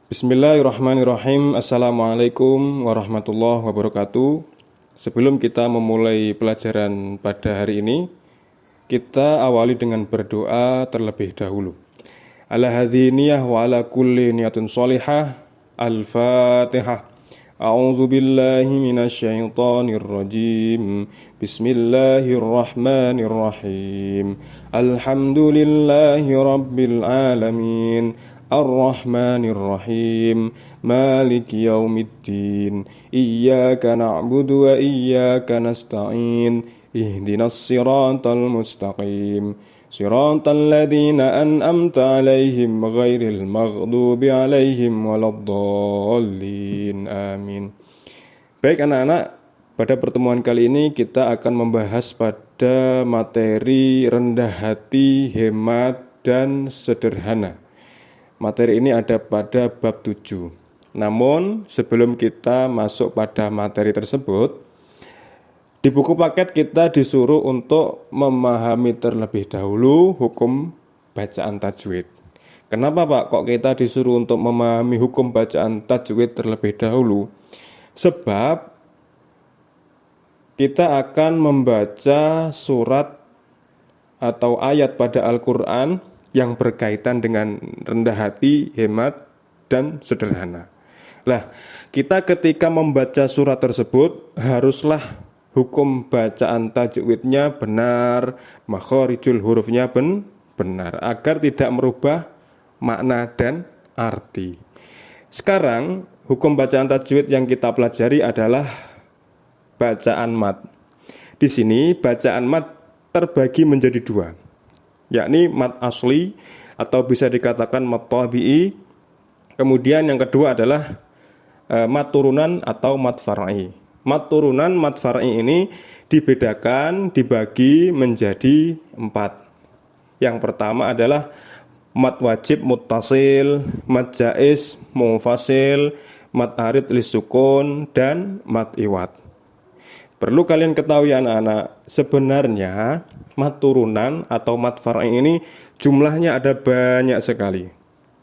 Bismillahirrahmanirrahim. Assalamualaikum warahmatullahi wabarakatuh. Sebelum kita memulai pelajaran pada hari ini, kita awali dengan berdoa terlebih dahulu. Ala hadhi niyah wa ala kulli niyatun sholihah. Al-Fatihah. A'udzu billahi minasyaitonir rajim. Bismillahirrahmanirrahim. Alhamdulillahi rabbil alamin. Ar-Rahmanir-Rahim. Maliki yaumiddin. Iyyaka na'budu wa iyyaka nasta'in. Ihdinas siratal mustaqim. Siratal ladzina an'amta 'alaihim ghairil maghdubi 'alaihim waladdallin. Amin. Baik anak-anak, pada pertemuan kali ini kita akan membahas pada materi rendah hati, hemat, dan sederhana. Materi ini ada pada bab 7. Namun sebelum kita masuk pada materi tersebut, di buku paket kita disuruh untuk memahami terlebih dahulu hukum bacaan tajwid. Kenapa Pak kok kita disuruh untuk memahami hukum bacaan tajwid terlebih dahulu? Sebab kita akan membaca surat atau ayat pada Al-Quran yang berkaitan dengan rendah hati, hemat, dan sederhana. Lah, kita ketika membaca surat tersebut haruslah hukum bacaan tajwidnya benar, makharijul hurufnya benar, agar tidak merubah makna dan arti. Sekarang, hukum bacaan tajwid yang kita pelajari adalah bacaan mad. Di sini bacaan mad terbagi menjadi dua, yakni mad asli atau bisa dikatakan mad tabi'i. Kemudian yang kedua adalah mad turunan atau mad far'i. Mad turunan, mad far'i ini dibedakan, dibagi menjadi 4. Yang pertama adalah mad wajib muttasil, mad jaiz munfasil, mad arid lisukun, dan mad iwad. Perlu kalian ketahui anak-anak, sebenarnya mad turunan atau mad far'i ini jumlahnya ada banyak sekali.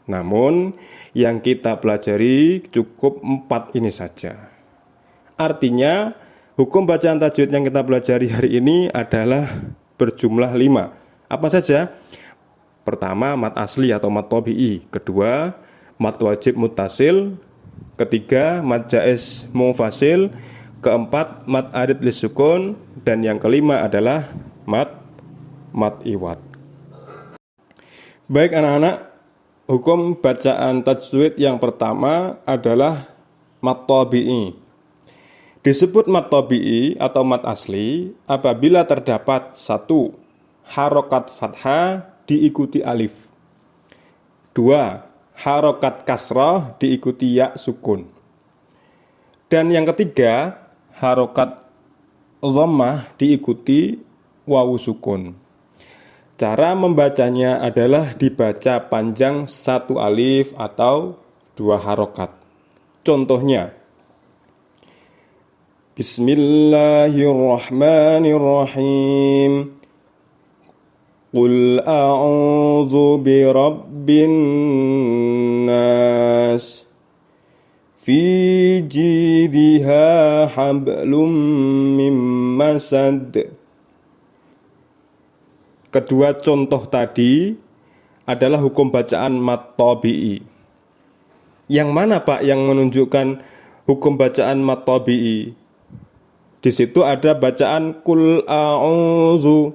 Namun yang kita pelajari cukup 4 ini saja. Artinya hukum bacaan tajwid yang kita pelajari hari ini adalah berjumlah 5. Apa saja? Pertama mad asli atau mad tabi'i. Kedua mad wajib muttasil. Ketiga mad jaiz munfasil. Keempat mad arid lisukun, dan yang kelima adalah mad iwad. Baik anak-anak, hukum bacaan tajwid yang pertama adalah mad tabi'i. Disebut mad tabi'i atau mad asli apabila terdapat 1. Harokat fathah diikuti alif. 2. Harokat kasrah diikuti ya sukun. Dan yang ketiga, harokat dhammah diikuti wawu sukun. Cara membacanya adalah dibaca panjang 1 alif atau 2 harokat. Contohnya, Bismillahirrahmanirrahim. Qul a'udzu birabbin nas. Fi jidha hablum mim masad. Kedua contoh tadi adalah hukum bacaan mad tabi'i. Yang mana Pak yang menunjukkan hukum bacaan mad tabi'i? Di situ ada bacaan qul a'udzu.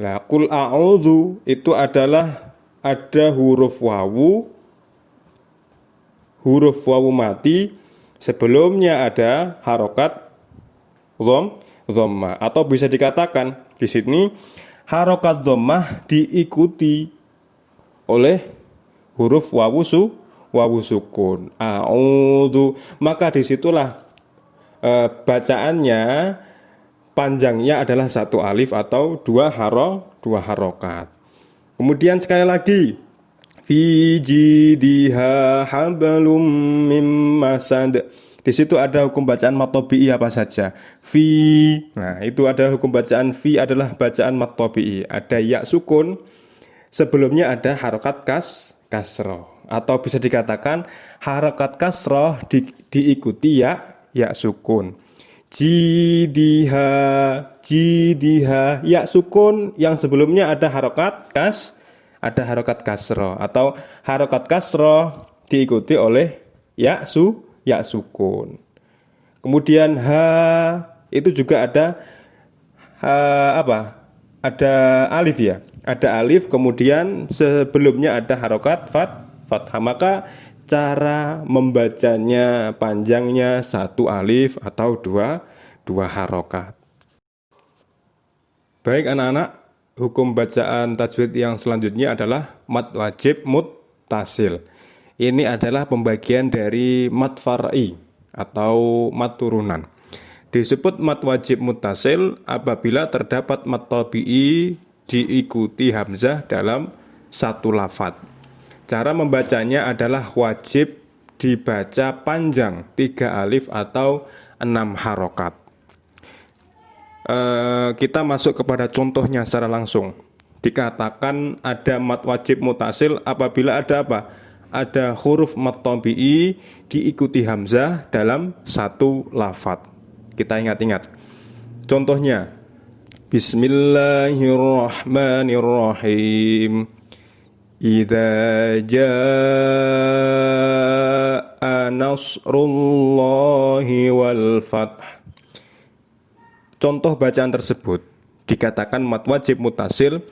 Nah, qul a'udzu itu adalah ada huruf wawu mati, sebelumnya ada harokat dhammah, atau bisa dikatakan di sini harokat dhammah diikuti oleh huruf wawu sukun. A'udzu, maka disitulah bacaannya panjangnya adalah 1 alif atau 2 harokat. Kemudian sekali lagi, fi jidha hablum mim masad. Di situ ada hukum bacaan mad tabi'i apa saja? Fi. Nah, itu ada hukum bacaan fi adalah bacaan mad tabi'i. Ada ya sukun, sebelumnya ada harokat kasroh. atau bisa dikatakan harokat kasroh diikuti ya sukun. Jidiha, jidiha, ya sukun yang sebelumnya ada harokat kasroh, atau harokat kasroh diikuti oleh ya sukun. Kemudian ha itu juga ada ada alif ya, ada alif, kemudian sebelumnya ada harokat fathah. Maka cara membacanya panjangnya satu alif atau dua harokat. Baik anak-anak, hukum bacaan tajwid yang selanjutnya adalah mad wajib muttasil. Ini adalah pembagian dari mad far'i atau mad turunan. Disebut mad wajib muttasil apabila terdapat mad tabi'i diikuti hamzah dalam satu lafadz. Cara membacanya adalah wajib dibaca panjang 3 alif atau 6 harokat. Kita masuk kepada contohnya secara langsung. Dikatakan ada mad wajib muttasil apabila ada apa? Ada huruf mad tabi'i diikuti hamzah dalam satu lafadz. Kita ingat-ingat. Contohnya, Bismillahirrahmanirrahim. Idza jaa nasrullahi wal fath. Contoh bacaan tersebut dikatakan mad wajib muttasil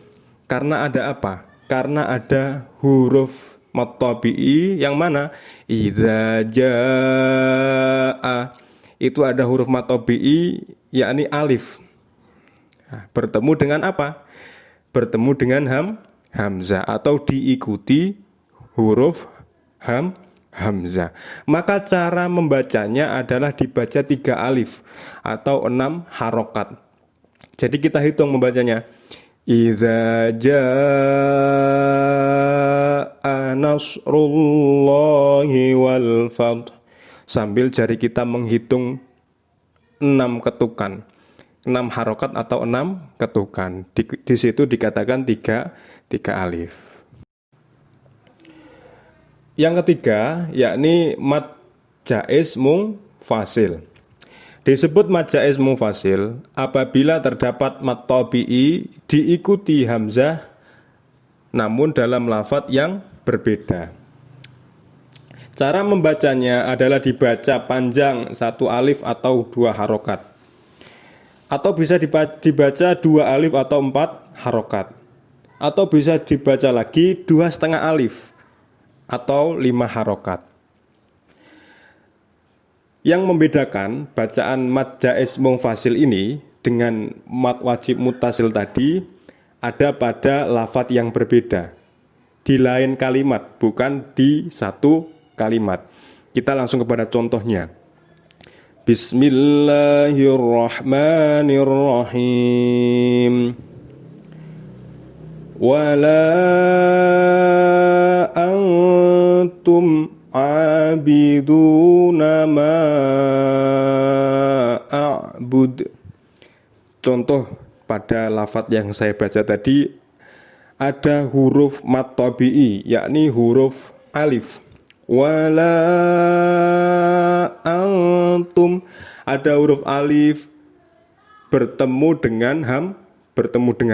karena ada apa? Karena ada huruf mad tabi'i yang mana? Idza jaa, itu ada huruf mad tabi'i yakni alif. Nah, bertemu dengan apa? Bertemu dengan hamzah atau diikuti huruf hamzah. Maka cara membacanya adalah dibaca 3 alif atau 6 harokat. Jadi kita hitung membacanya. Idza jaa nasrullahi wal fath. Sambil jari kita menghitung 6 ketukan. 6 harokat atau 6 ketukan. Di situ dikatakan 3 alif. Yang ketiga yakni mad jaiz munfasil. Disebut mad jaiz munfasil apabila terdapat mad tabi'i diikuti hamzah namun dalam lafadz yang berbeda. Cara membacanya adalah dibaca panjang 1 alif atau 2 harokat. Atau bisa dibaca 2 alif atau 4 harokat. Atau bisa dibaca lagi 2,5 alif atau 5 harokat. Yang membedakan bacaan mad jaiz munfasil ini dengan mad wajib muttasil tadi ada pada lafadz yang berbeda. Di lain kalimat, bukan di satu kalimat. Kita langsung kepada contohnya. Bismillahirrahmanirrahim. Wala antum abiduna ma a'bud. Contoh pada lafadz yang saya baca tadi ada huruf mad tabi'i yakni huruf alif. Wala antum, ada huruf alif bertemu dengan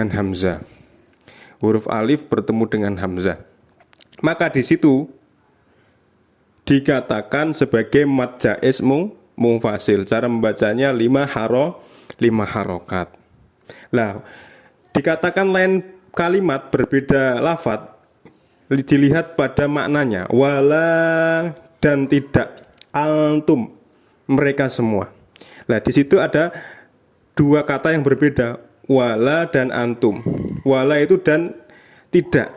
hamzah. Huruf alif bertemu dengan hamzah. Maka di situ dikatakan sebagai mad jaiz munfasil. Cara membacanya 5 harokat. Lah, dikatakan lain kalimat berbeda lafadz dilihat pada maknanya. Wala dan tidak, antum mereka semua. Nah, di situ ada 2 kata yang berbeda, wala dan antum. Wala itu dan tidak,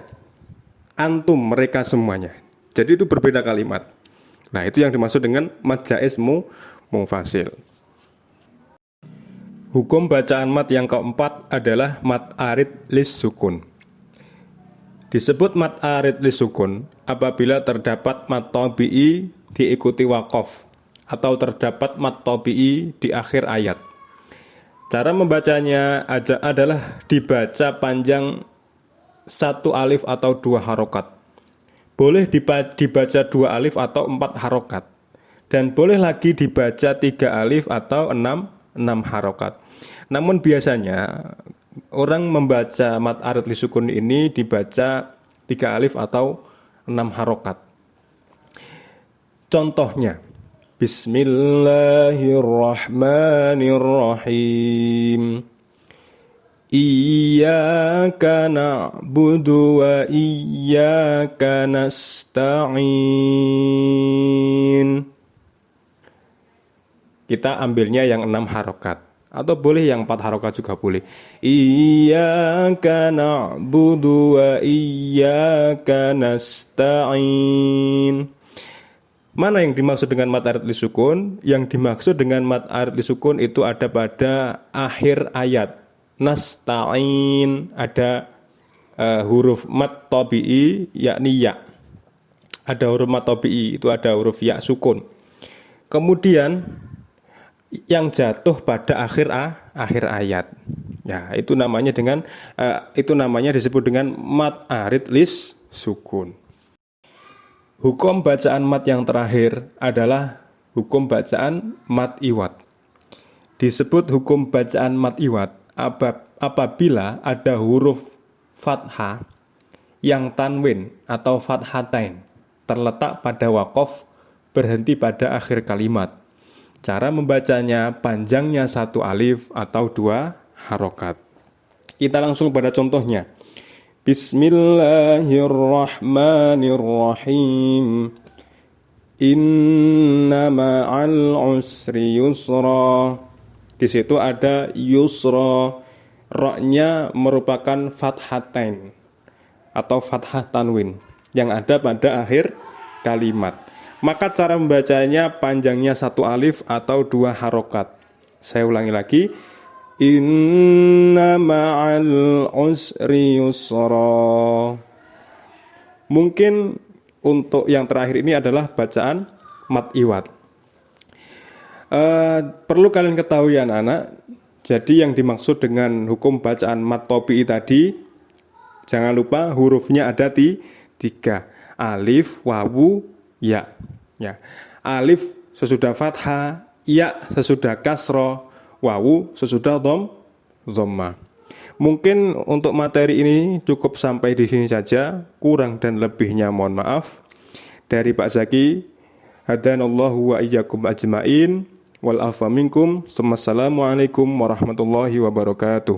antum mereka semuanya. Jadi itu berbeda kalimat. Nah, itu yang dimaksud dengan mad jaiz munfasil. Hukum bacaan mad yang keempat adalah mad arid lis sukun. Disebut mad arid lis sukun apabila terdapat mad tabi'i diikuti waqaf atau terdapat mad tabi'i di akhir ayat. Cara membacanya adalah dibaca panjang 1 alif atau 2 harokat. boleh dibaca 2 alif atau 4 harokat. Dan boleh lagi dibaca 3 alif atau 6 harokat. Namun biasanya orang membaca mat arid lisukun ini dibaca 3 alif atau 6 harokat. Contohnya, Bismillahirrahmanirrahim. Iyyaka na'budu wa iyyaka nasta'in. Kita ambilnya yang 6 harokat, atau boleh yang 4 harokat juga boleh. Iyyaka na'budu wa iyyaka nasta'in. Mana yang dimaksud dengan mat arid lisukun? Yang dimaksud dengan mat arid lisukun itu ada pada akhir ayat. Nasta'in, ada huruf mat tabi'i yakni ya. Ada huruf mat tabi'i, itu ada huruf ya sukun. Kemudian yang jatuh pada akhir ayat. Ya, itu namanya disebut dengan mat arid lisukun. Hukum bacaan mat yang terakhir adalah hukum bacaan mat iwad. Disebut hukum bacaan mat iwad apabila ada huruf fathah yang tanwin atau fathatain terletak pada wakof berhenti pada akhir kalimat. Cara membacanya panjangnya 1 alif atau 2 harokat. Kita langsung pada contohnya. Bismillahirrahmanirrahim. Inna ma'al usri yusra. Di situ ada yusra, roknya merupakan fathatain atau fathah tanwin yang ada pada akhir kalimat. Maka cara membacanya panjangnya 1 alif atau 2 harokat. Saya ulangi lagi. Inna ma'al usri yusra. Mungkin untuk yang terakhir ini adalah bacaan mat iwad. Perlu kalian ketahui anak-anak, jadi yang dimaksud dengan hukum bacaan mat tabi'i tadi, jangan lupa hurufnya ada 3, alif, wawu, ya. Alif sesudah fathah, ya sesudah kasroh, wawu sesudah dhamma. Mungkin untuk materi ini cukup sampai di sini saja, kurang dan lebihnya mohon maaf. Dari Pak Zaki, hadanallahu wa iyyakum ajmain. Wal afa minkum. Assalamualaikum warahmatullahi wabarakatuh.